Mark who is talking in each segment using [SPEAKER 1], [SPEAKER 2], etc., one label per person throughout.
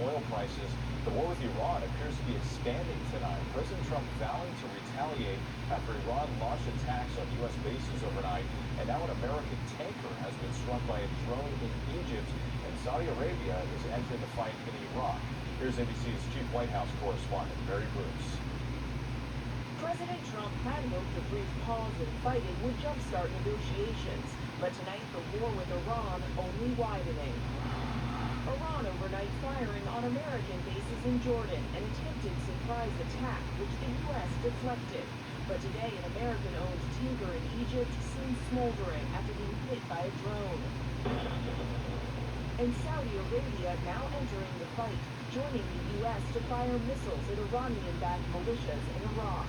[SPEAKER 1] oil prices. The war with Iran appears to be expanding tonight. President Trump vowing to retaliate after Iran launched attacks on U.S. bases overnight. And now an American tanker has been struck by a drone in Egypt. And Saudi Arabia is entering the fight in Iraq. Here's ABC's chief White House correspondent, Barry Bruce.
[SPEAKER 2] President Trump had hoped a brief pause in fighting would jumpstart negotiations. But tonight, the war with Iran only widening. Iran overnight firing on American bases in Jordan, an attempted surprise attack, which the U.S. deflected. But today, an American-owned tanker in Egypt seems smoldering after being hit by a drone. And Saudi Arabia now entering the fight, joining the U.S. to fire missiles at Iranian-backed militias in Iraq.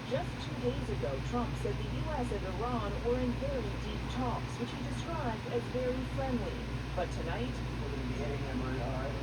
[SPEAKER 2] Just 2 days ago, Trump said the U.S. and Iran were in very deep talks, which he described as very friendly. But tonight,
[SPEAKER 3] we're going to be hitting them hard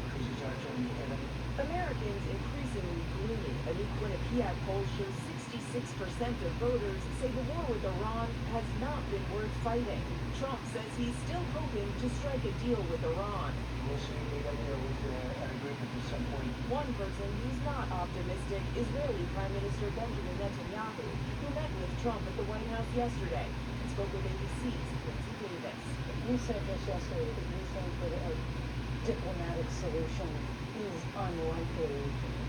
[SPEAKER 3] because it's actually hitting.
[SPEAKER 2] Americans increasingly gloomy. A new Quinnipiac poll shows 66% of voters say the war with Iran has not been worth fighting. Trump says he's still hoping to strike a deal with Iran.
[SPEAKER 3] We'll see. We got there with an agreement at some point.
[SPEAKER 2] One person who's not optimistic, Israeli Prime Minister Benjamin Netanyahu, who met with Trump at the White House yesterday and spoke with ABC's Quincy Davis.
[SPEAKER 4] You said this yesterday that you think that a diplomatic solution is unlikely.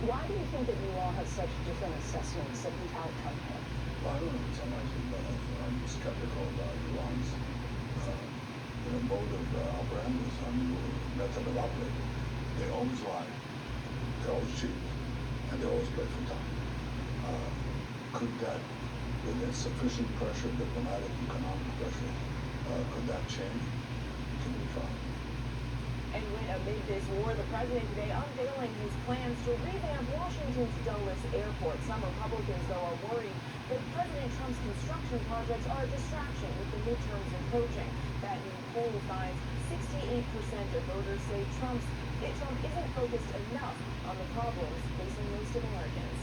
[SPEAKER 4] Why do you think that you all have such different assessments of the outcome here?
[SPEAKER 5] Well, I don't know. Some I think I'm skeptical about Iran's mode of operandus, method of operating. They always lie, they always cheat, and they always play for time. Could that, with insufficient pressure, diplomatic, economic pressure, could that change? Can we try?
[SPEAKER 2] And amid this war, the president today unveiling his plans to revamp Washington's Dulles Airport. Some Republicans, though, are worried that President Trump's construction projects are a distraction with the midterms approaching. That new poll finds 68% of voters say Trump isn't focused enough on the problems facing most Americans.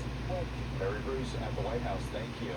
[SPEAKER 1] Barry Bruce at the White House, thank you.